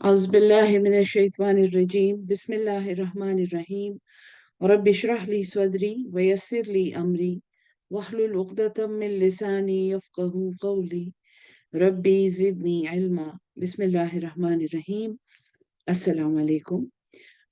أعوذ بالله من الشيطان الرجيم بسم الله الرحمن الرحيم رب اشرح لي صدري ويسر لي أمري واحلل عقدة من لساني يفقه قولي ربي زدني علما بسم الله الرحمن الرحيم. السلام عليكم.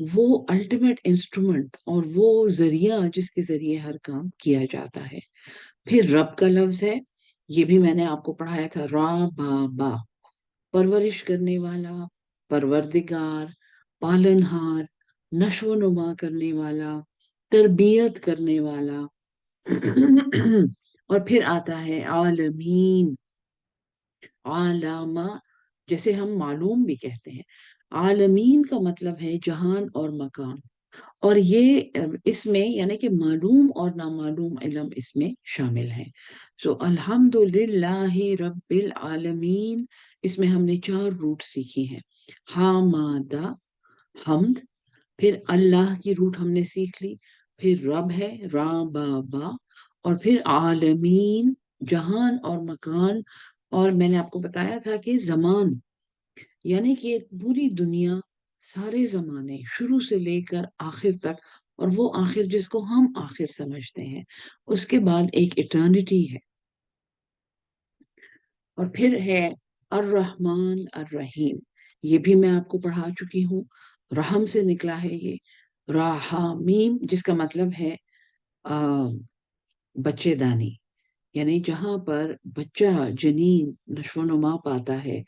وہ الٹیمیٹ انسٹرومنٹ اور وہ ذریعہ جس کے ذریعے ہر کام کیا جاتا ہے۔ پھر رب کا لفظ ہے، یہ بھی میں نے آپ کو پڑھایا تھا، را با با، پرورش کرنے والا، پروردگار، پالنہار، نشو و نما کرنے والا، تربیت کرنے والا۔ اور پھر آتا ہے عالمین، عالمہ، جیسے ہم معلوم بھی کہتے ہیں، عالمین کا مطلب ہے جہان اور مکان، اور یہ اس میں یعنی کہ معلوم اور نامعلوم علم اس میں شامل ہے۔ سو الحمدللہ رب العالمین، اس میں ہم نے 4 روٹ سیکھی ہیں۔ حامدہ، حمد، پھر اللہ کی روٹ ہم نے سیکھ لی، پھر رب ہے را با با، اور پھر عالمین، جہان اور مکان، اور میں نے آپ کو بتایا تھا کہ زمان، یعنی کہ پوری دنیا، سارے زمانے شروع سے لے کر آخر تک، اور وہ آخر جس کو ہم آخر سمجھتے ہیں، اس کے بعد ایک ایٹرنیٹی ہے۔ اور پھر ہے الرحمن الرحیم، یہ بھی میں آپ کو پڑھا چکی ہوں، رحم سے نکلا ہے یہ، راہمیم، جس کا مطلب ہے بچے دانی، یعنی جہاں پر بچہ جنین نشو و نما پاتا ہے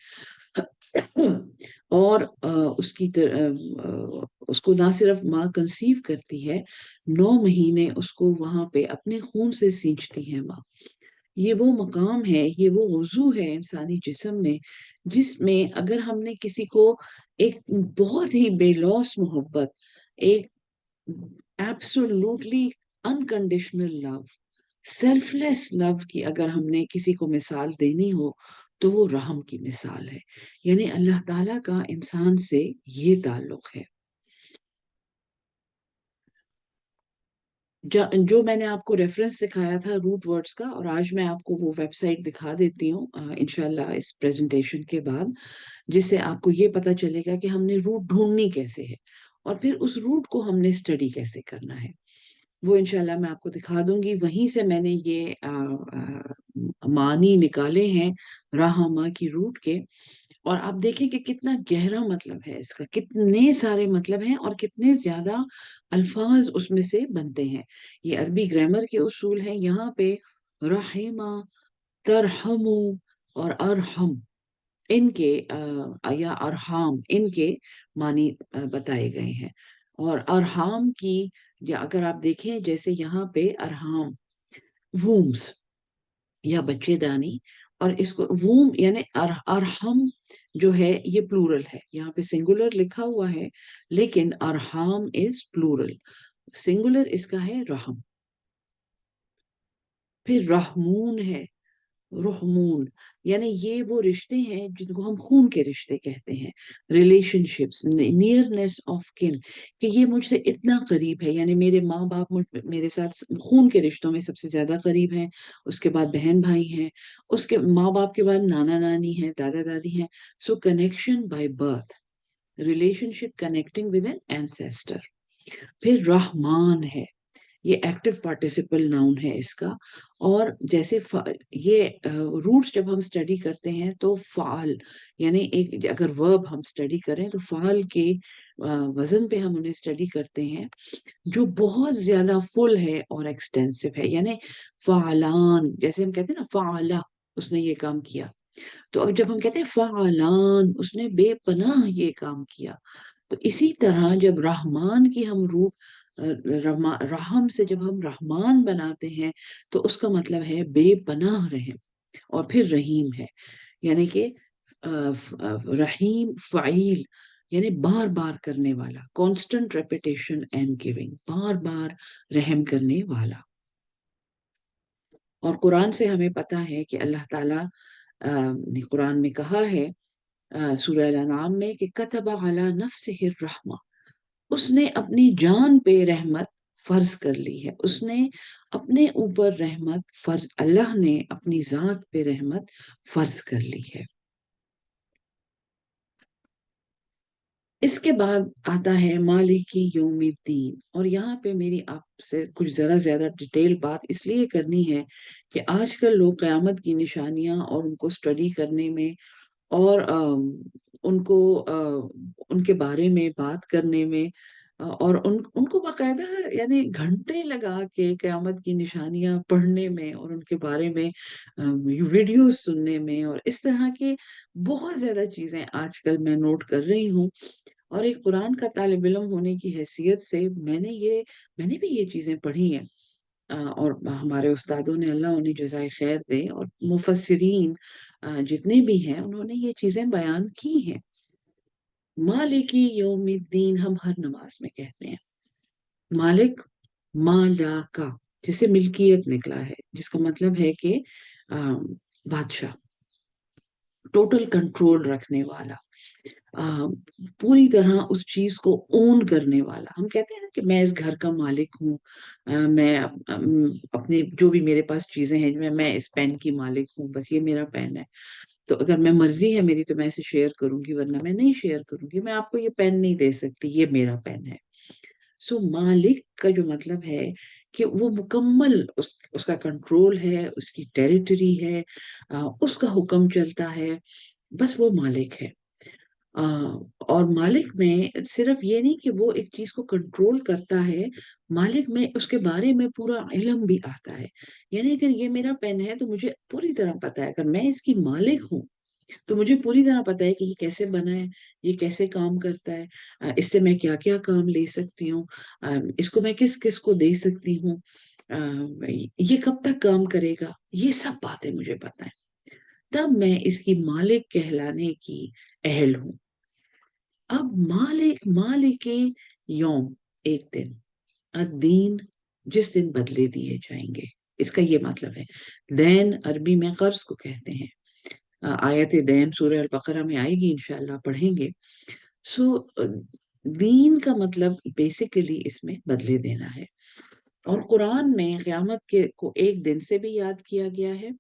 اور اس کو نہ صرف ماں کنسیو کرتی ہے، 9 مہینے اس کو وہاں پہ اپنے خون سے سینچتی ہے ماں۔ یہ وہ مقام ہے، یہ وہ وضو ہے انسانی جسم میں، جس میں اگر ہم نے کسی کو ایک بہت ہی بے لوث محبت، ایک ایبسولوٹلی انکنڈیشنل لو، سیلف لیس لو کی اگر ہم نے کسی کو مثال دینی ہو تو وہ رحم کی مثال ہے، یعنی اللہ تعالیٰ کا انسان سے یہ تعلق ہے۔ جو میں نے آپ کو ریفرنس دکھایا تھا روٹ ورڈز کا، اور آج میں آپ کو وہ ویب سائٹ دکھا دیتی ہوں انشاءاللہ اس پریزنٹیشن کے بعد، جس سے آپ کو یہ پتا چلے گا کہ ہم نے روٹ ڈھونڈنی کیسے ہے، اور پھر اس روٹ کو ہم نے اسٹڈی کیسے کرنا ہے، وہ انشاءاللہ میں آپ کو دکھا دوں گی۔ وہیں سے میں نے یہ معنی نکالے ہیں راہما کی روٹ کے، اور آپ دیکھیں کہ کتنا گہرا مطلب ہے اس کا، کتنے سارے مطلب ہیں اور کتنے زیادہ الفاظ اس میں سے بنتے ہیں۔ یہ عربی گرامر کے اصول ہیں، یہاں پہ رحمہ، ترحمو اور ارحم، ان کے یا ارحام، ان کے معنی بتائے گئے ہیں۔ اور ارحام کی، یا اگر آپ دیکھیں جیسے یہاں پہ ارحام، وومز یا بچے دانی، اور اس کو ووم یعنی ارحم جو ہے یہ پلورل ہے، یہاں پہ سنگولر لکھا ہوا ہے لیکن ارحام از پلورل، سنگولر اس کا ہے رحم۔ پھر رحمون ہے، رحمون، یعنی یہ وہ رشتے ہیں جن کو ہم خون کے رشتے کہتے ہیں، ریلیشن شپس، نیئرنیس آف کن، کہ یہ مجھ سے اتنا قریب ہے، یعنی میرے ماں باپ میرے ساتھ خون کے رشتوں میں سب سے زیادہ قریب ہیں، اس کے بعد بہن بھائی ہیں، اس کے ماں باپ کے بعد نانا نانی ہیں، دادا دادی ہیں، so connection by birth, relationship connecting with an ancestor. پھر رحمان ہے، یہ ایکٹیو پارٹیسپل ناؤن ہے اس کا، اور جیسے یہ روٹس جب ہم اسٹڈی کرتے ہیں تو فعال، یعنی ایک اگر ورب ہم اسٹڈی کریں تو فعال کے وزن پہ ہم انہیں اسٹڈی کرتے ہیں، جو بہت زیادہ فل ہے اور ایکسٹینسو ہے، یعنی فعلان، جیسے ہم کہتے ہیں نا فعلا، اس نے یہ کام کیا، تو جب ہم کہتے ہیں فعلان، اس نے بے پناہ یہ کام کیا، تو اسی طرح جب رحمان کی ہم روح رحم سے جب ہم رحمان بناتے ہیں تو اس کا مطلب ہے بے پناہ رحم۔ اور پھر رحیم ہے، یعنی کہ رحیم فعیل، یعنی بار بار کرنے والا، کانسٹنٹ ریپیٹیشن اینڈ گیونگ، بار بار رحم کرنے والا۔ اور قرآن سے ہمیں پتہ ہے کہ اللہ تعالیٰ نے قرآن میں کہا ہے سورہ الانعام میں کہ کتب علی نفسہ الرحمہ، اس نے اپنی جان پہ رحمت فرض کر لی ہے، اس نے اپنے اوپر رحمت فرض، اللہ نے اپنی ذات پہ رحمت فرض کر لی ہے۔ اس کے بعد آتا ہے مالک یوم الدین، اور یہاں پہ میری آپ سے کچھ ذرا زیادہ ڈیٹیل بات اس لیے کرنی ہے کہ آج کل لوگ قیامت کی نشانیاں اور ان کو اسٹڈی کرنے میں اور ان کو ان کے بارے میں بات کرنے میں اور ان کو باقاعدہ یعنی گھنٹے لگا کے قیامت کی نشانیاں پڑھنے میں اور ان کے بارے میں ویڈیوز سننے میں، اور اس طرح کی بہت زیادہ چیزیں آج کل میں نوٹ کر رہی ہوں۔ اور ایک قرآن کا طالب علم ہونے کی حیثیت سے میں نے بھی یہ چیزیں پڑھی ہیں، اور ہمارے استادوں نے اللہ انہیں جزائے خیر دے، اور مفسرین جتنے بھی ہیں انہوں نے یہ چیزیں بیان کی ہیں۔ مالکی یوم الدین ہم ہر نماز میں کہتے ہیں۔ مالک، مالاکا، جسے ملکیت نکلا ہے، جس کا مطلب ہے کہ بادشاہ، ٹوٹل کنٹرول رکھنے والا، آ، پوری طرح اس چیز کو اون کرنے والا۔ ہم کہتے ہیں نا کہ میں اس گھر کا مالک ہوں، میں اپنے جو بھی میرے پاس چیزیں ہیں، میں اس پین کی مالک ہوں، بس یہ میرا پین ہے، تو اگر میں مرضی ہے میری تو میں اسے شیئر کروں گی، ورنہ میں نہیں شیئر کروں گی، میں آپ کو یہ پین نہیں دے سکتی، یہ میرا پین ہے۔ سو مالک کا جو مطلب ہے کہ وہ مکمل اس کا کنٹرول ہے، اس کی ٹیریٹری ہے، اس کا حکم چلتا ہے، بس وہ مالک ہے۔ آ، اور مالک میں صرف یہ نہیں کہ وہ ایک چیز کو کنٹرول کرتا ہے، مالک میں اس کے بارے میں پورا علم بھی آتا ہے۔ یعنی کہ یہ میرا پین ہے تو مجھے پوری طرح پتا ہے، اگر میں اس کی مالک ہوں تو مجھے پوری طرح پتا ہے کہ یہ کیسے بنا ہے، یہ کیسے کام کرتا ہے، اس سے میں کیا کیا کام لے سکتی ہوں، اس کو میں کس کس کو دے سکتی ہوں، آ، یہ کب تک کام کرے گا، یہ سب باتیں مجھے پتا ہے، تب میں اس کی مالک کہلانے کی اہل ہوں۔ اب مالک یوم، ایک دن، الدین، جس دن بدلے دیے جائیں گے، اس کا یہ مطلب ہے۔ دین عربی میں قرض کو کہتے ہیں۔ آیت دین سورہ البقرہ میں آئے گی، انشاءاللہ پڑھیں گے۔ سو دین کا مطلب بیسیکلی اس میں بدلے دینا ہے، اور قرآن میں قیامت کے کو ایک دن سے بھی یاد کیا گیا ہے،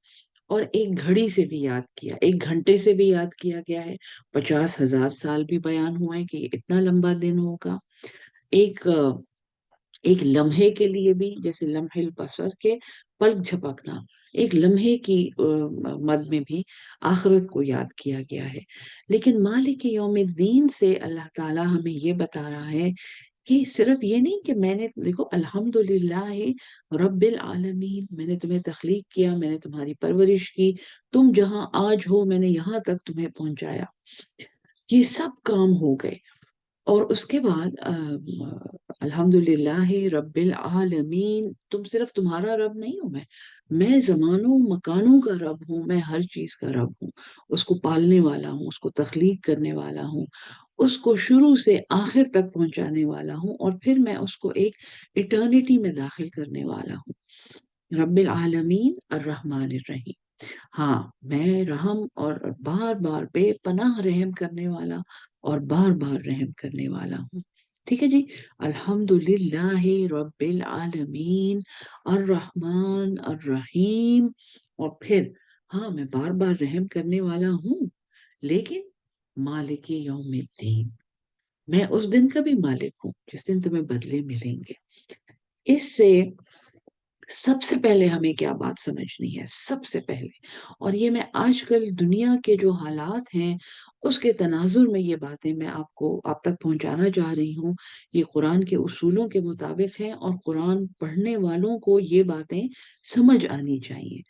اور ایک گھڑی سے بھی یاد کیا، ایک گھنٹے سے بھی یاد کیا گیا ہے، 50,000 سال بھی بیان ہوا ہے کہ یہ اتنا لمبا دن ہوگا، ایک ایک لمحے کے لیے بھی، جیسے لمحے البصر کے پلک جھپکنا، ایک لمحے کی مد میں بھی آخرت کو یاد کیا گیا ہے۔ لیکن مالک یوم الدین سے اللہ تعالیٰ ہمیں یہ بتا رہا ہے کہ صرف یہ نہیں کہ میں نے دیکھو الحمدللہ رب العالمین، میں نے تمہیں تخلیق کیا، میں نے تمہاری پرورش کی، تم جہاں آج ہو میں نے یہاں تک تمہیں پہنچایا، یہ سب کام ہو گئے، اور اس کے بعد الحمدللہ رب العالمین، تم صرف تمہارا رب نہیں ہوں، میں زمانوں مکانوں کا رب ہوں، میں ہر چیز کا رب ہوں، اس کو پالنے والا ہوں، اس کو تخلیق کرنے والا ہوں، اس کو شروع سے آخر تک پہنچانے والا ہوں، اور پھر میں اس کو ایک ایٹرنیٹی میں داخل کرنے والا ہوں۔ رب العالمین الرحمن الرحیم، ہاں میں رحم اور بار بار بے پناہ رحم کرنے والا اور بار بار رحم کرنے والا ہوں۔ ٹھیک ہے جی، الحمدللہ رب العالمین الرحمن الرحیم، اور پھر ہاں میں بار بار رحم کرنے والا ہوں، لیکن مالک یوم الدین، میں اس دن کا بھی مالک ہوں جس دن تمہیں بدلے ملیں گے۔ اس سے سب سے پہلے ہمیں کیا بات سمجھنی ہے، سب سے پہلے، اور یہ میں آج کل دنیا کے جو حالات ہیں اس کے تناظر میں یہ باتیں میں آپ تک پہنچانا چاہ رہی ہوں، یہ قرآن کے اصولوں کے مطابق ہیں، اور قرآن پڑھنے والوں کو یہ باتیں سمجھ آنی چاہیے۔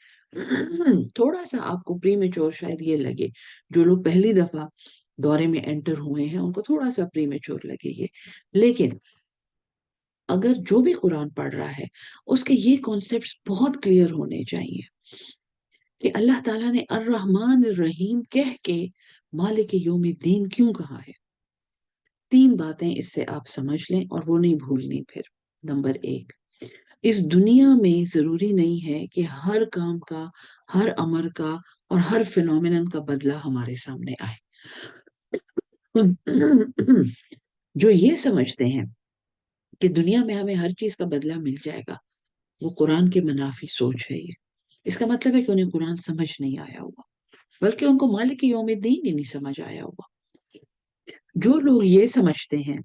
تھوڑا سا آپ کو پری میچور شاید یہ لگے، جو لوگ پہلی دفعہ دورے میں انٹر ہوئے ہیں ان کو تھوڑا سا پری میچور لگے یہ، لیکن اگر جو بھی قرآن پڑھ رہا ہے اس کے یہ کانسیپٹس بہت کلیئر ہونے چاہیے کہ اللہ تعالیٰ نے الرحمن الرحیم کہہ کے مالک یوم الدین کیوں کہا ہے۔ 3 باتیں اس سے آپ سمجھ لیں اور وہ نہیں بھولنی پھر۔ نمبر 1، اس دنیا میں ضروری نہیں ہے کہ ہر کام کا، ہر امر کا اور ہر فینومینن کا بدلہ ہمارے سامنے آئے۔ جو یہ سمجھتے ہیں کہ دنیا میں ہمیں ہر چیز کا بدلہ مل جائے گا، وہ قرآن کے منافی سوچ ہے یہ۔ اس کا مطلب ہے کہ انہیں قرآن سمجھ نہیں آیا ہوگا، بلکہ ان کو مالک یوم الدین ہی نہیں سمجھ آیا ہوگا۔ جو لوگ یہ سمجھتے ہیں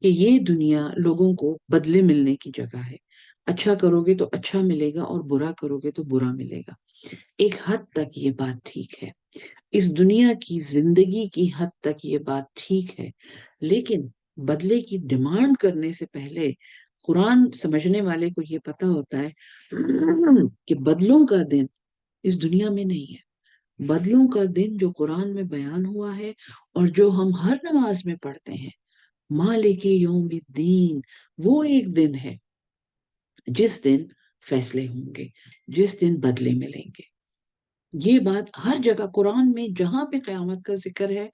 کہ یہ دنیا لوگوں کو بدلے ملنے کی جگہ ہے، اچھا کرو گے تو اچھا ملے گا اور برا کرو گے تو برا ملے گا، ایک حد تک یہ بات ٹھیک ہے، اس دنیا کی زندگی کی حد تک یہ بات ٹھیک ہے، لیکن بدلے کی ڈیمانڈ کرنے سے پہلے قرآن سمجھنے والے کو یہ پتا ہوتا ہے کہ بدلوں کا دن اس دنیا میں نہیں ہے۔ بدلوں کا دن جو قرآن میں بیان ہوا ہے اور جو ہم ہر نماز میں پڑھتے ہیں، مالک یوم الدین، وہ ایک دن ہے جس دن فیصلے ہوں گے، جس دن بدلے ملیں گے۔ یہ بات ہر جگہ قرآن میں جہاں پہ قیامت کا ذکر ہے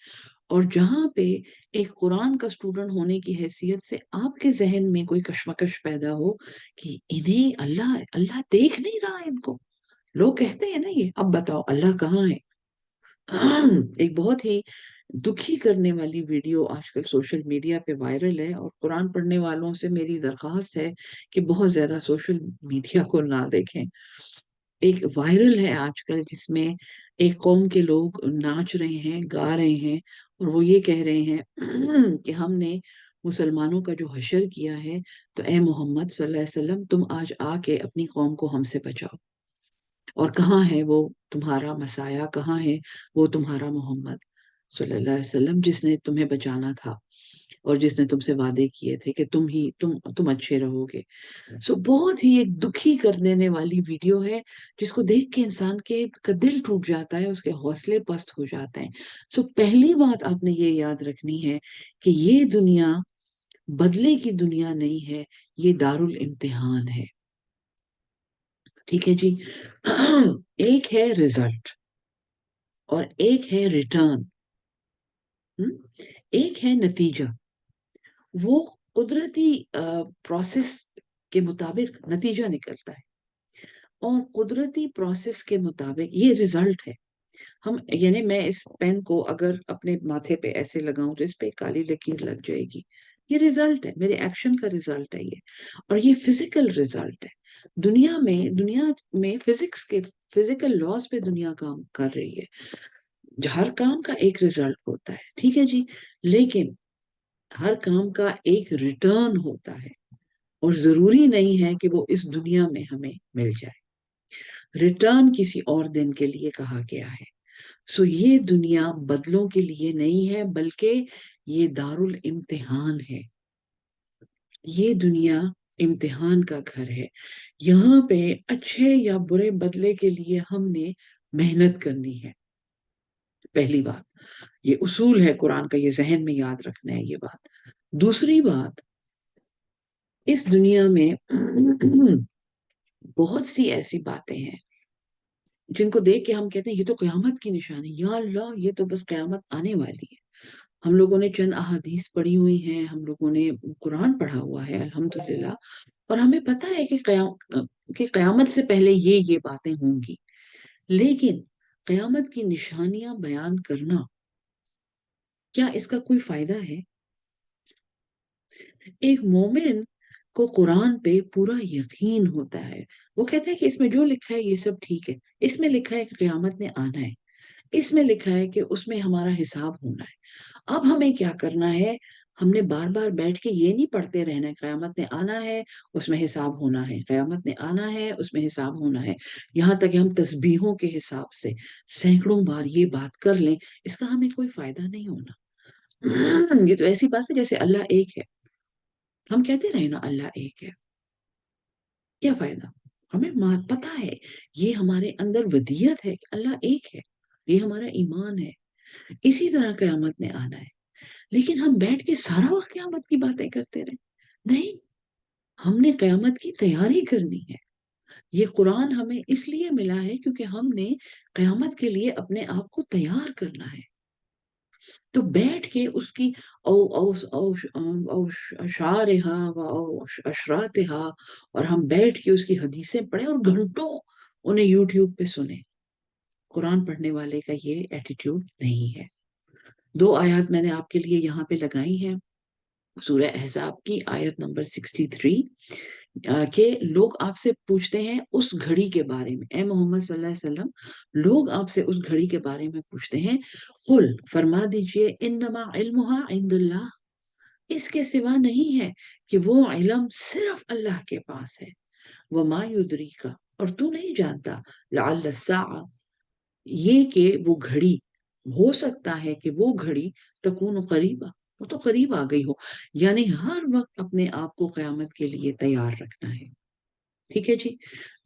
اور جہاں پہ ایک قرآن کا اسٹوڈنٹ ہونے کی حیثیت سے آپ کے ذہن میں کوئی کشمکش پیدا ہو کہ انہیں اللہ دیکھ نہیں رہا ان کو، لوگ کہتے ہیں نا یہ، اب بتاؤ اللہ کہاں ہے؟ ایک بہت ہی دکھی کرنے والی ویڈیو آج کل سوشل میڈیا پہ وائرل ہے، اور قرآن پڑھنے والوں سے میری درخواست ہے کہ بہت زیادہ سوشل میڈیا کو نہ دیکھیں۔ ایک وائرل ہے آج کل جس میں ایک قوم کے لوگ ناچ رہے ہیں، گا رہے ہیں، اور وہ یہ کہہ رہے ہیں کہ ہم نے مسلمانوں کا جو حشر کیا ہے، تو اے محمد صلی اللہ علیہ وسلم تم آج آ کے اپنی قوم کو ہم سے بچاؤ، اور کہاں ہے وہ تمہارا مسایہ، کہاں ہے وہ تمہارا محمد صلی اللہ علیہ وسلم جس نے تمہیں بچانا تھا اور جس نے تم سے وعدے کیے تھے کہ تم اچھے رہو گے۔ بہت ہی ایک دکھی کر دینے والی ویڈیو ہے جس کو دیکھ کے انسان کا دل ٹوٹ جاتا ہے، اس کے حوصلے پست ہو جاتے ہیں۔ پہلی بات آپ نے یہ یاد رکھنی ہے کہ یہ دنیا بدلے کی دنیا نہیں ہے، یہ دارالامتحان ہے۔ ٹھیک ہے جی؟ ایک ہے رزلٹ اور ایک ہے ریٹرن، ایک ہے نتیجہ۔ وہ قدرتی پروسیس کے مطابق نتیجہ نکلتا ہے، اور قدرتی پروسیس کے مطابق یہ رزلٹ ہے۔ یعنی میں اس پین کو اگر اپنے ماتھے پہ ایسے لگاؤں تو اس پہ کالی لکیر لگ جائے گی، یہ رزلٹ ہے، میرے ایکشن کا رزلٹ ہے یہ، اور یہ فزیکل رزلٹ ہے۔ دنیا میں فزیکل لاز پہ دنیا کام کر رہی ہے، ہر کام کا ایک رزلٹ ہوتا ہے، ٹھیک ہے جی؟ لیکن ہر کام کا ایک ریٹرن ہوتا ہے، اور ضروری نہیں ہے کہ وہ اس دنیا میں ہمیں مل جائے۔ ریٹرن کسی اور دن کے لیے کہا گیا ہے۔ یہ دنیا بدلوں کے لیے نہیں ہے، بلکہ یہ دارالامتحان ہے۔ یہ دنیا امتحان کا گھر ہے، یہاں پہ اچھے یا برے بدلے کے لیے ہم نے محنت کرنی ہے۔ پہلی بات یہ اصول ہے قرآن کا، یہ ذہن میں یاد رکھنا ہے یہ بات۔ دوسری بات، اس دنیا میں بہت سی ایسی باتیں ہیں جن کو دیکھ کے ہم کہتے ہیں یہ تو قیامت کی نشانی، یا اللہ یہ تو بس قیامت آنے والی ہے۔ ہم لوگوں نے چند احادیث پڑھی ہوئی ہیں، ہم لوگوں نے قرآن پڑھا ہوا ہے الحمدللہ، اور ہمیں پتہ ہے کہ قیامت سے پہلے یہ باتیں ہوں گی۔ لیکن قیامت کی نشانیاں بیان کرنا، کیا اس کا کوئی فائدہ ہے؟ ایک مومن کو قرآن پہ پورا یقین ہوتا ہے، وہ کہتا ہے کہ اس میں جو لکھا ہے یہ سب ٹھیک ہے، اس میں لکھا ہے کہ قیامت نے آنا ہے، اس میں لکھا ہے کہ اس میں ہمارا حساب ہونا ہے۔ اب ہمیں کیا کرنا ہے؟ ہم نے بار بار بیٹھ کے یہ نہیں پڑھتے رہنا ہے قیامت نے آنا ہے اس میں حساب ہونا ہے، قیامت نے آنا ہے اس میں حساب ہونا ہے، یہاں تک کہ ہم تسبیحوں کے حساب سے سینکڑوں بار یہ بات کر لیں، اس کا ہمیں کوئی فائدہ نہیں ہونا۔ یہ تو ایسی بات ہے جیسے اللہ ایک ہے، ہم کہتے رہے نا اللہ ایک ہے، کیا فائدہ؟ ہمیں پتا ہے یہ ہمارے اندر ودیت ہے کہ اللہ ایک ہے، یہ ہمارا ایمان ہے، اسی طرح قیامت نے آنا ہے۔ لیکن ہم بیٹھ کے سارا وقت قیامت کی باتیں کرتے رہے، نہیں، ہم نے قیامت کی تیاری کرنی ہے۔ یہ قرآن ہمیں اس لیے ملا ہے کیونکہ ہم نے قیامت کے لیے اپنے آپ کو تیار کرنا ہے۔ تو بیٹھ کے اس کی اشعارہا و اشراتہا، اور ہم بیٹھ کے اس کی حدیثیں پڑھیں اور گھنٹوں انہیں یوٹیوب پہ سنیں، قرآن پڑھنے والے کا یہ ایٹیٹیوڈ نہیں ہے۔ دو آیات میں نے آپ کے لیے یہاں پہ لگائی ہیں، سورہ احزاب کی آیت نمبر 63، کہ لوگ آپ سے پوچھتے ہیں اس گھڑی کے بارے میں، اے محمد صلی اللہ علیہ وسلم، لوگ آپ سے اس گھڑی کے بارے میں پوچھتے ہیں، قل فرما دیجئے، انما علمها عند اللہ، اس کے سوا نہیں ہے کہ وہ علم صرف اللہ کے پاس ہے، وما یدریک، اور تو نہیں جانتا، لعل الساعہ، یہ کہ وہ گھڑی، ہو سکتا ہے کہ وہ گھڑی تکون قریبا، وہ تو قریب آ گئی ہو. یعنی ہر وقت اپنے آپ کو قیامت کے لیے تیار رکھنا ہے. ٹھیک ہے جی.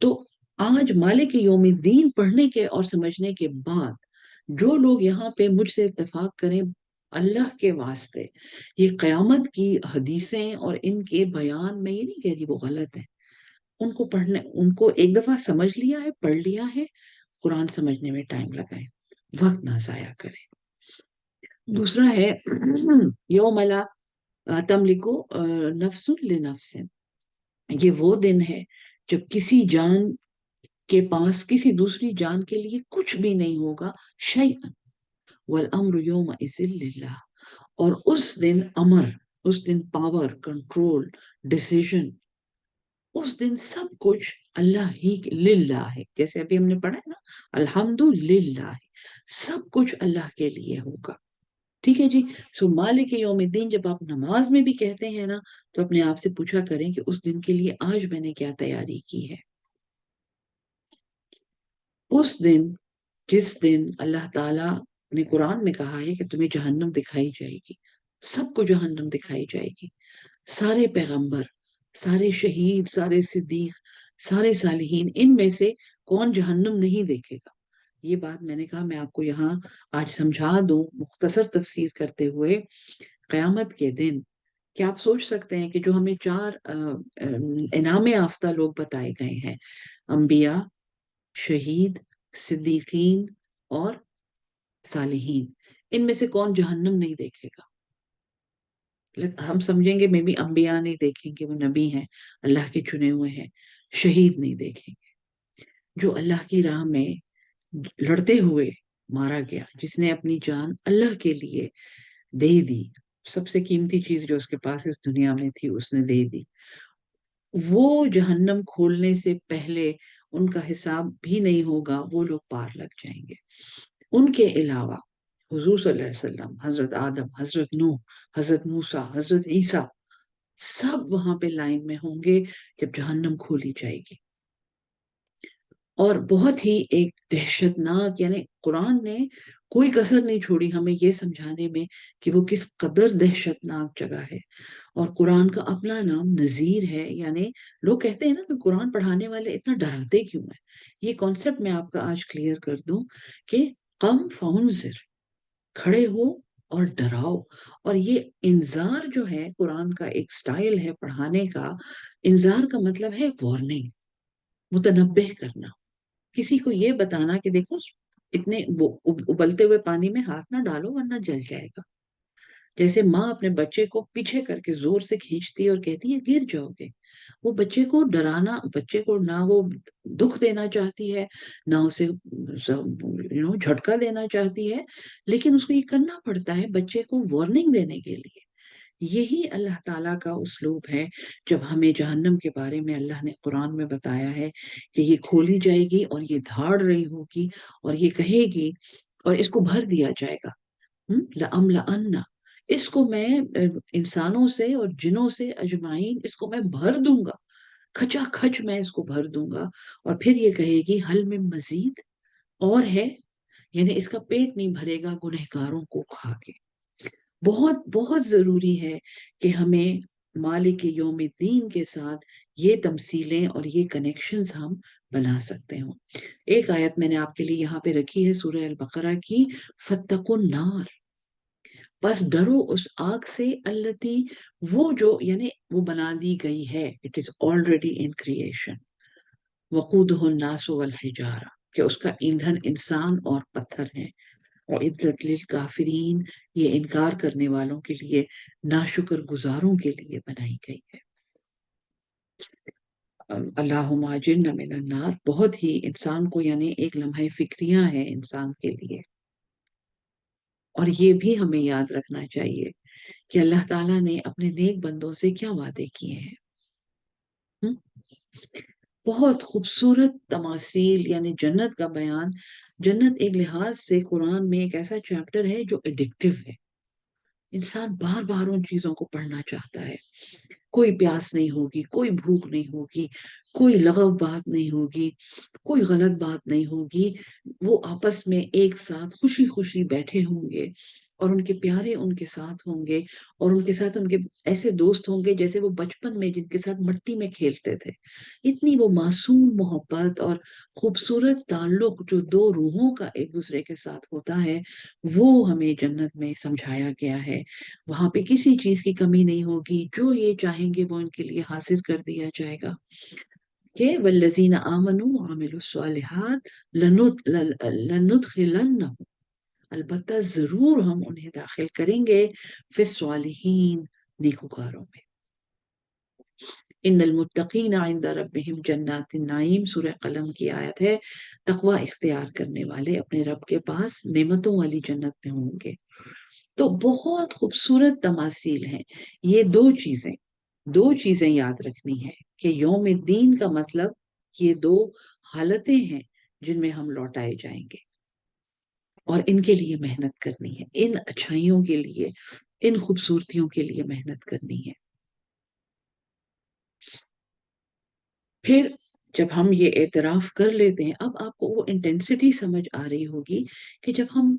تو آج مالک یوم الدین پڑھنے کے اور سمجھنے کے بعد جو لوگ یہاں پہ مجھ سے اتفاق کریں، اللہ کے واسطے یہ قیامت کی حدیثیں اور ان کے بیان، میں یہ نہیں کہہ رہی وہ غلط ہے، ان کو پڑھنے، ان کو ایک دفعہ سمجھ لیا ہے، پڑھ لیا ہے، قرآن سمجھنے میں ٹائم لگائیں، وقت نہ ضائع کریں. دوسرا ہے یوم لا تملکو نفس لنفس. یہ وہ دن ہے جب کسی جان کے پاس کسی دوسری جان کے لیے کچھ بھی نہیں ہوگا. شیئا والامر یومئذ للہ. اور اس دن امر، اس دن پاور، کنٹرول، ڈیسیژن، اس دن سب کچھ اللہ ہی للہ ہے. جیسے ابھی ہم نے پڑھا ہے نا، الحمدللہ، سب کچھ اللہ کے لیے ہوگا. ٹھیک ہے جی. سو مالک یوم الدین جب آپ نماز میں بھی کہتے ہیں نا، تو اپنے آپ سے پوچھا کریں کہ اس دن کے لیے آج میں نے کیا تیاری کی ہے. اس دن، جس دن اللہ تعالیٰ نے قرآن میں کہا ہے کہ تمہیں جہنم دکھائی جائے گی، سب کو جہنم دکھائی جائے گی، سارے پیغمبر، سارے شہید، سارے صدیق، سارے صالحین، ان میں سے کون جہنم نہیں دیکھے گا. یہ بات میں نے کہا میں آپ کو یہاں آج سمجھا دوں مختصر تفسیر کرتے ہوئے. قیامت کے دن کیا آپ سوچ سکتے ہیں کہ جو ہمیں چار انعام یافتہ لوگ بتائے گئے ہیں، انبیاء، شہید، صدیقین اور صالحین، ان میں سے کون جہنم نہیں دیکھے گا؟ ہم سمجھیں گے میں بھی انبیاء نہیں دیکھیں گے، وہ نبی ہیں، اللہ کے چنے ہوئے ہیں. شہید نہیں دیکھیں گے، جو اللہ کی راہ میں لڑتے ہوئے مارا گیا، جس نے اپنی جان اللہ کے لیے دے دی، سب سے قیمتی چیز جو اس کے پاس اس دنیا میں تھی اس نے دے دی. وہ جہنم کھولنے سے پہلے ان کا حساب بھی نہیں ہوگا، وہ لوگ پار لگ جائیں گے. ان کے علاوہ حضور صلی اللہ علیہ وسلم، حضرت آدم، حضرت نوح، حضرت موسیٰ، حضرت عیسیٰ، سب وہاں پہ لائن میں ہوں گے جب جہنم کھولی جائے گی. اور بہت ہی ایک دہشتناک، یعنی قرآن نے کوئی کسر نہیں چھوڑی ہمیں یہ سمجھانے میں کہ وہ کس قدر دہشتناک جگہ ہے. اور قرآن کا اپنا نام نذیر ہے. یعنی لوگ کہتے ہیں نا کہ قرآن پڑھانے والے اتنا ڈراتے کیوں ہیں. یہ کانسیپٹ میں آپ کا آج کلیئر کر دوں کہ قم فانذر، کھڑے ہو اور ڈراؤ. اور یہ انذار جو ہے قرآن کا ایک سٹائل ہے پڑھانے کا. انذار کا مطلب ہے وارننگ، متنبہ کرنا، کسی کو یہ بتانا کہ دیکھو اتنے ابلتے ہوئے پانی میں ہاتھ نہ ڈالو ورنہ جل جائے گا. جیسے ماں اپنے بچے کو پیچھے کر کے زور سے کھینچتی ہے اور کہتی ہے گر جاؤ گے. وہ بچے کو ڈرانا، بچے کو نہ وہ دکھ دینا چاہتی ہے، نہ اسے جھٹکا دینا چاہتی ہے، لیکن اس کو یہ کرنا پڑتا ہے بچے کو وارننگ دینے کے لیے. یہی اللہ تعالیٰ کا اسلوب ہے. جب ہمیں جہنم کے بارے میں اللہ نے قرآن میں بتایا ہے کہ یہ کھولی جائے گی اور یہ دھاڑ رہی ہوگی اور یہ کہے گی اور اس کو بھر دیا جائے گا، لَأَمْلَأَنَّ، اس کو میں انسانوں سے اور جنوں سے اجمعین اس کو میں بھر دوں گا، کھچا کھچ میں اس کو بھر دوں گا. اور پھر یہ کہے گی حل میں مزید، اور ہے، یعنی اس کا پیٹ نہیں بھرے گا گنہگاروں کو کھا کے. بہت بہت ضروری ہے کہ ہمیں مالک یوم الدین کے ساتھ یہ تمثیلیں اور یہ کنیکشنز ہم بنا سکتے ہوں. ایک آیت میں نے آپ کے لیے یہاں پہ رکھی ہے سورہ البقرہ کی، فَاتَّقُوا النَّارَ، بس ڈرو اس آگ سے، التی، وہ جو یعنی وہ بنا دی گئی ہے، it is already in creation, وقودہ الناس والحجارہ، کہ اس کا ایندھن انسان اور پتھر ہے. وعدت للکافرین، یہ انکار کرنے والوں کے لیے، ناشکر گزاروں کے لیے بنائی گئی ہے. اللہم اجرنا من النار بہت ہی انسان کو، یعنی ایک لمحہ فکریاں ہیں انسان کے لیے. اور یہ بھی ہمیں یاد رکھنا چاہیے کہ اللہ تعالیٰ نے اپنے نیک بندوں سے کیا وعدے کیے ہیں. بہت خوبصورت تماثیل، یعنی جنت کا بیان. جنت ایک لحاظ سے قرآن میں ایک ایسا چیپٹر ہے جو ایڈکٹیو ہے. انسان بار بار ان چیزوں کو پڑھنا چاہتا ہے. کوئی پیاس نہیں ہوگی، کوئی بھوک نہیں ہوگی، کوئی لغو بات نہیں ہوگی، کوئی غلط بات نہیں ہوگی. وہ آپس میں ایک ساتھ خوشی خوشی بیٹھے ہوں گے اور ان کے پیارے ان کے ساتھ ہوں گے، اور ان کے ساتھ ان کے ایسے دوست ہوں گے جیسے وہ بچپن میں جن کے ساتھ مٹی میں کھیلتے تھے۔ اتنی وہ معصوم محبت اور خوبصورت تعلق جو دو روحوں کا ایک دوسرے کے ساتھ ہوتا ہے، وہ ہمیں جنت میں سمجھایا گیا ہے۔ وہاں پہ کسی چیز کی کمی نہیں ہوگی، جو یہ چاہیں گے وہ ان کے لیے حاصل کر دیا جائے گا۔ کہ والذین آمنوا وعملوا الصالحات لندخلنہم، البتہ ضرور ہم انہیں داخل کریں گے فی الصالحین، نیکوکاروں میں۔ ان المتقین عند ربہم جنات النعیم، سورہ قلم کی آیت ہے۔ تقوی اختیار کرنے والے اپنے رب کے پاس نعمتوں والی جنت میں ہوں گے۔ تو بہت خوبصورت تماثیل ہیں یہ دو چیزیں یاد رکھنی ہے کہ یوم الدین کا مطلب یہ دو حالتیں ہیں جن میں ہم لوٹائے جائیں گے، اور ان کے لیے محنت کرنی ہے، ان اچھائیوں کے لیے، ان خوبصورتیوں کے لیے محنت کرنی ہے۔ پھر جب ہم یہ اعتراف کر لیتے ہیں، اب آپ کو وہ انٹینسٹی سمجھ آ رہی ہوگی کہ جب ہم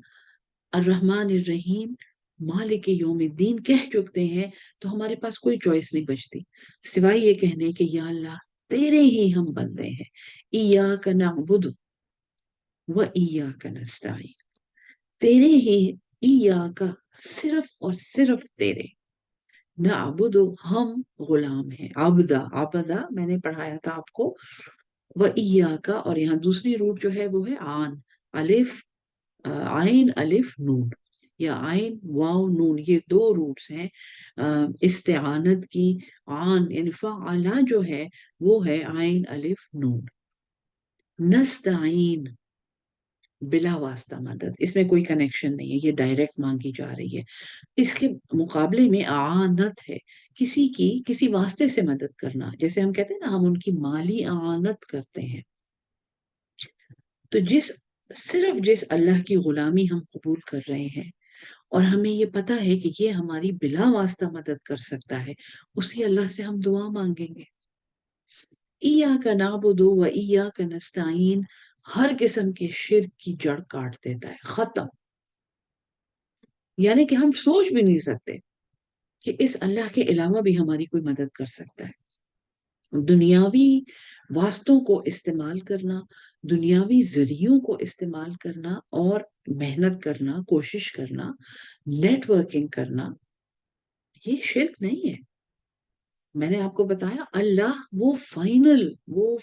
الرحمن الرحیم مالک یوم الدین کہہ چکتے ہیں تو ہمارے پاس کوئی چوائس نہیں بچتی سوائے یہ کہنے کہ یا اللہ تیرے ہی ہم بندے ہیں، ایاک نعبد و ایاک نستعین، تیرے ہی، ایاک صرف اور صرف تیرے، نعبد ہم غلام ہیں، عبدہ میں نے پڑھایا تھا آپ کو، و ایاک، اور یہاں دوسری روٹ جو ہے وہ ہے آن، الف عین الف نون، یا عین واو نون، یہ دو روٹس ہیں استعانت کی۔ عان یعنی فعلا جو ہے وہ ہے عین الف نون، نستعین بلا واسطہ مدد، اس میں کوئی کنیکشن نہیں ہے، یہ ڈائریکٹ مانگی جا رہی ہے۔ اس کے مقابلے میں اعانت ہے، کسی واسطے سے مدد کرنا، جیسے ہم کہتے ہیں نا ہم ان کی مالی اعانت کرتے ہیں۔ تو صرف جس اللہ کی غلامی ہم قبول کر رہے ہیں اور ہمیں یہ پتا ہے کہ یہ ہماری بلا واسطہ مدد کر سکتا ہے، اسی اللہ سے ہم دعا مانگیں گے۔ ایاک نعبد و ایاک نستعین ہر قسم کے شرک کی جڑ کاٹ دیتا ہے، ختم، یعنی کہ ہم سوچ بھی نہیں سکتے کہ اس اللہ کے علاوہ بھی ہماری کوئی مدد کر سکتا ہے۔ دنیاوی واسطوں کو استعمال کرنا، دنیاوی ذریعوں کو استعمال کرنا اور محنت کرنا، کوشش کرنا، نیٹ ورکنگ کرنا، یہ شرک نہیں ہے۔ میں نے آپ کو بتایا اللہ وہ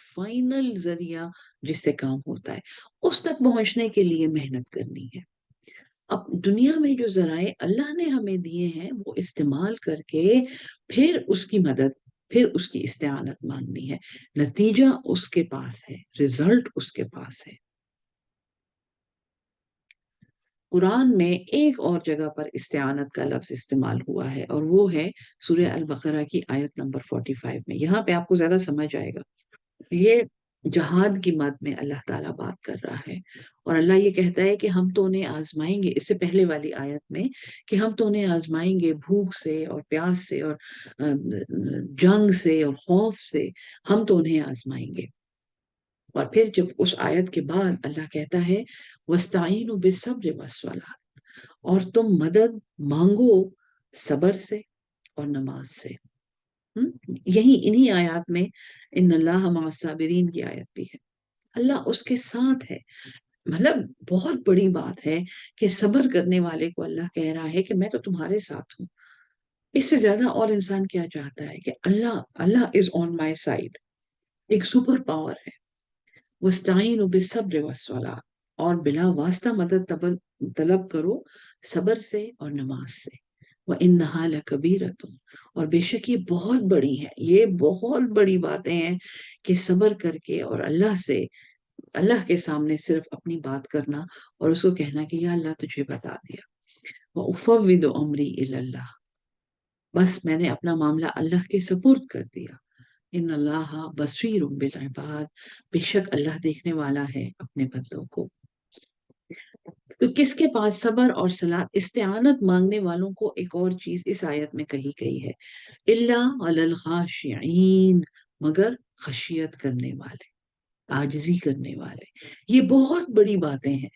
فائنل ذریعہ جس سے کام ہوتا ہے، اس تک پہنچنے کے لیے محنت کرنی ہے۔ اب دنیا میں جو ذرائع اللہ نے ہمیں دیے ہیں وہ استعمال کر کے پھر اس کی مدد، پھر اس کی استعانت مانگنی ہے، نتیجہ اس کے پاس ہے، رزلٹ اس کے پاس ہے۔ قرآن میں ایک اور جگہ پر استعانت کا لفظ استعمال ہوا ہے، اور وہ ہے سورہ البقرہ کی آیت نمبر 45 میں۔ یہاں پہ آپ کو زیادہ سمجھ آئے گا، یہ جہاد کی مد میں اللہ تعالیٰ بات کر رہا ہے، اور اللہ یہ کہتا ہے کہ ہم تو انہیں آزمائیں گے، اس سے پہلے والی آیت میں کہ ہم تو انہیں آزمائیں گے بھوک سے اور پیاس سے اور جنگ سے اور خوف سے، ہم تو انہیں آزمائیں گے۔ اور پھر جب اس آیت کے بعد اللہ کہتا ہے وَاسْتَعِينُوا بِالصَّبْرِ وَالصَّلَاةِ، اور تم مدد مانگو صبر سے اور نماز سے۔ انہی آیات میں ان اللہ مع الصابرین کی آیت بھی ہے، اللہ اس کے ساتھ ہے۔ مطلب بہت بڑی بات ہے کہ صبر کرنے والے کو اللہ کہہ رہا ہے کہ میں تو تمہارے ساتھ ہوں۔ اس سے زیادہ اور انسان کیا چاہتا ہے کہ اللہ از آن مائی سائڈ، ایک سپر پاور ہے۔ وَاسْتَعِينُوا بِالصَّبْرِ وَالصَّلَاةِ، اور بلا واسطہ مدد طلب کرو صبر سے اور نماز سے۔ وَإِنَّهَا لَكَبِيرَةٌ، اور بے شک یہ بہت بڑی ہے، یہ بہت بڑی باتیں ہیں کہ صبر کر کے اور اللہ کے سامنے صرف اپنی بات کرنا اور اس کو کہنا کہ یا اللہ تجھے بتا دیا۔ وَأُفَوِّضُ أَمْرِي إِلَى اللَّهِ، بس میں نے اپنا معاملہ اللہ کے سپرد کر دیا۔ ان اللہ بصیر بالعباد، بے شک اللہ دیکھنے والا ہے اپنے بندوں کو۔ تو کس کے پاس صبر اور صلات، استعانت مانگنے والوں کو ایک اور چیز اس آیت میں کہی گئی ہے، الا علی الخاشعین، مگر خشیت کرنے والے، عاجزی کرنے والے۔ یہ بہت بڑی باتیں ہیں،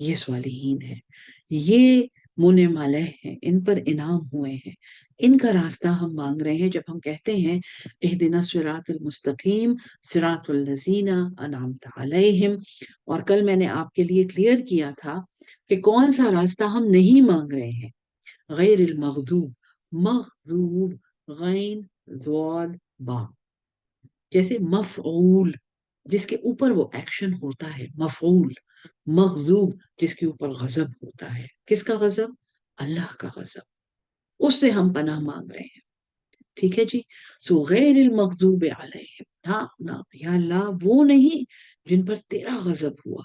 یہ صالحین ہے، یہ منع مالح ہیں، ان پر انعام ہوئے ہیں، ان کا راستہ ہم مانگ رہے ہیں۔ جب ہم کہتے ہیں اہدنا الصراط المستقیم صراط الذین انعمت علیہم، اور کل میں نے آپ کے لیے کلیئر کیا تھا کہ کون سا راستہ ہم نہیں مانگ رہے ہیں، غیر المغضوب، مغضوب غین ضاد با، جیسے مفعول جس کے اوپر وہ ایکشن ہوتا ہے، مفعول، مغضوب جس کے اوپر غضب ہوتا ہے، کس کا غضب؟ اللہ کا غضب، اس سے ہم پناہ مانگ رہے ہیں، ٹھیک ہے جی۔ سو غیر المغضوب علیہم، نہ نہ یا اللہ وہ نہیں جن پر تیرا غضب ہوا،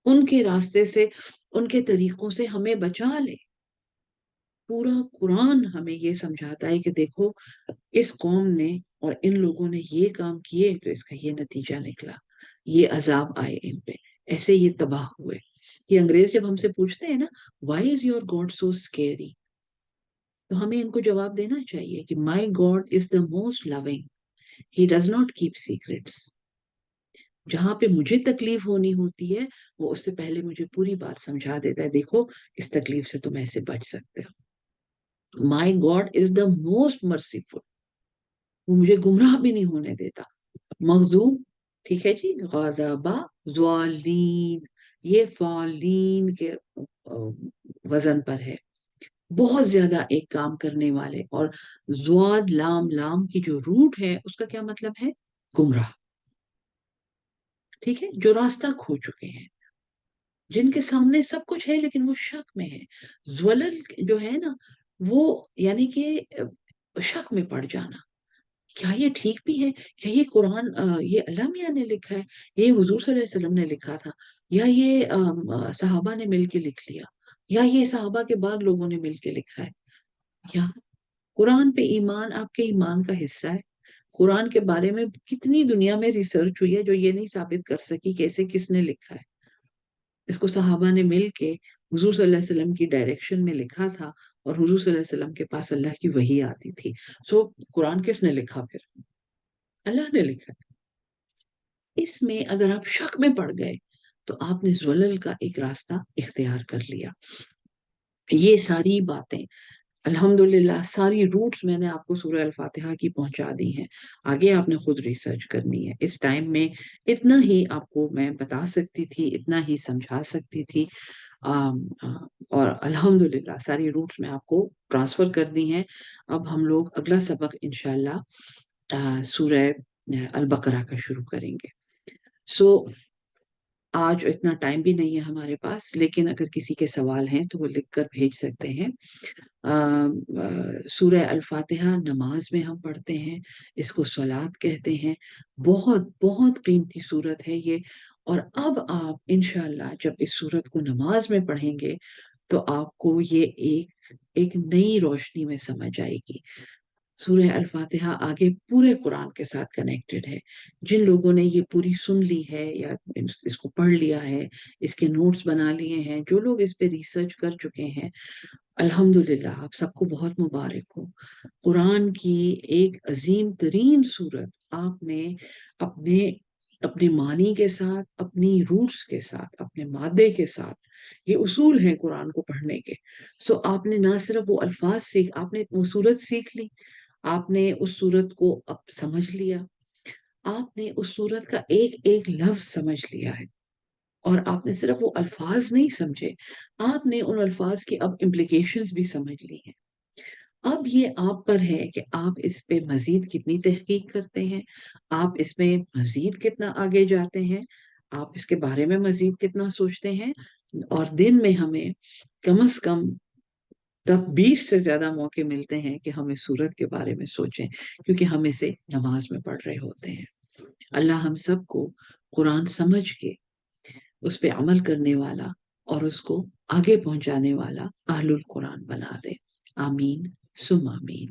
ان کے راستے سے، ان کے طریقوں سے ہمیں بچا لے۔ پورا قرآن ہمیں یہ سمجھاتا ہے کہ دیکھو اس قوم نے اور ان لوگوں نے یہ کام کیے تو اس کا یہ نتیجہ نکلا، یہ عذاب آئے ان پہ، ایسے یہ تباہ ہوئے۔ یہ انگریز جب ہم سے پوچھتے ہیں نا why is your God so scary، تو ہمیں ان کو جواب دینا چاہیے کہ my God is the most loving, he does not keep secrets۔ جہاں پہ مجھے تکلیف ہونی ہوتی ہے وہ اس سے پہلے مجھے پوری بات سمجھا دیتا ہے، دیکھو اس تکلیف سے تم ایسے بچ سکتے ہو۔ my God is the most merciful، وہ مجھے گمراہ بھی نہیں ہونے دیتا۔ مغضوب، ٹھیک ہے جی، غضبا، ضالین، یہ فالین کے وزن پر ہے، بہت زیادہ ایک کام کرنے والے، اور زواد لام، لام کی جو روٹ ہے اس کا کیا مطلب ہے؟ گمراہ، ٹھیک ہے، جو راستہ کھو چکے ہیں، جن کے سامنے سب کچھ ہے لیکن وہ شک میں ہے۔ زولل جو ہے نا وہ یعنی کہ شک میں پڑ جانا، کیا یہ ٹھیک بھی ہے؟ کیا یہ قرآن یہ اللہ میاں نے لکھا ہے، یہ حضور صلی اللہ علیہ وسلم نے لکھا تھا، یا یہ صحابہ نے مل کے لکھ لیا، یا یہ صحابہ کے بعد لوگوں نے مل کے لکھا ہے؟ یا قرآن پہ ایمان آپ کے ایمان کا حصہ ہے؟ قرآن کے بارے میں کتنی دنیا میں ریسرچ ہوئی ہے جو یہ نہیں ثابت کر سکی کہ اسے کس نے لکھا ہے؟ اس کو صحابہ نے مل کے حضور صلی اللہ علیہ وسلم کی ڈائریکشن میں لکھا تھا، اور حضور صلی اللہ علیہ وسلم کے پاس اللہ کی وحی آتی تھی۔ سو قرآن کس نے لکھا پھر؟ اللہ نے لکھا۔ اس میں اگر آپ شک میں پڑ گئے تو آپ نے زلل کا ایک راستہ اختیار کر لیا۔ یہ ساری باتیں الحمدللہ، ساری روٹس میں نے آپ کو سورہ الفاتحہ کی پہنچا دی ہیں، آگے آپ نے خود ریسرچ کرنی ہے۔ اس ٹائم میں اتنا ہی آپ کو میں بتا سکتی تھی، اتنا ہی سمجھا سکتی تھی، اور الحمدللہ ساری روٹس میں آپ کو ٹرانسفر کر دی ہیں۔ اب ہم لوگ اگلا سبق انشاءاللہ سورہ البقرہ کا شروع کریں گے۔ سو آج اتنا ٹائم بھی نہیں ہے ہمارے پاس، لیکن اگر کسی کے سوال ہیں تو وہ لکھ کر بھیج سکتے ہیں۔ سورہ الفاتحہ نماز میں ہم پڑھتے ہیں، اس کو صلات کہتے ہیں، بہت بہت قیمتی سورت ہے یہ، اور اب آپ انشاءاللہ جب اس سورت کو نماز میں پڑھیں گے تو آپ کو یہ ایک نئی روشنی میں سمجھ آئے گی۔ سورہ الفاتحہ آگے پورے قرآن کے ساتھ کنیکٹڈ ہے۔ جن لوگوں نے یہ پوری سن لی ہے یا اس کو پڑھ لیا ہے، اس کے نوٹس بنا لیے ہیں، جو لوگ اس پہ ریسرچ کر چکے ہیں، الحمدللہ آپ سب کو بہت مبارک ہو۔ قرآن کی ایک عظیم ترین صورت آپ نے اپنے معنی کے ساتھ، اپنی روٹس کے ساتھ، اپنے مادے کے ساتھ، یہ اصول ہیں قرآن کو پڑھنے کے۔ سو آپ نے نہ صرف وہ الفاظ آپ نے وہ صورت سیکھ لی، آپ نے اس صورت کو اب سمجھ لیا، آپ نے اس صورت کا ایک ایک لفظ سمجھ لیا ہے، اور آپ نے صرف وہ الفاظ نہیں سمجھے، آپ نے ان الفاظ کی اب امپلیکیشنز بھی سمجھ لی ہیں۔ اب یہ آپ پر ہے کہ آپ اس پہ مزید کتنی تحقیق کرتے ہیں، آپ اس میں مزید کتنا آگے جاتے ہیں، آپ اس کے بارے میں مزید کتنا سوچتے ہیں، اور دن میں ہمیں کم از کم 20 سے زیادہ موقع ملتے ہیں کہ ہم اس صورت کے بارے میں سوچیں، کیونکہ ہم اسے نماز میں پڑھ رہے ہوتے ہیں۔ اللہ ہم سب کو قرآن سمجھ کے اس پہ عمل کرنے والا اور اس کو آگے پہنچانے والا اہل القرآن بنا دے، آمین ثم آمین۔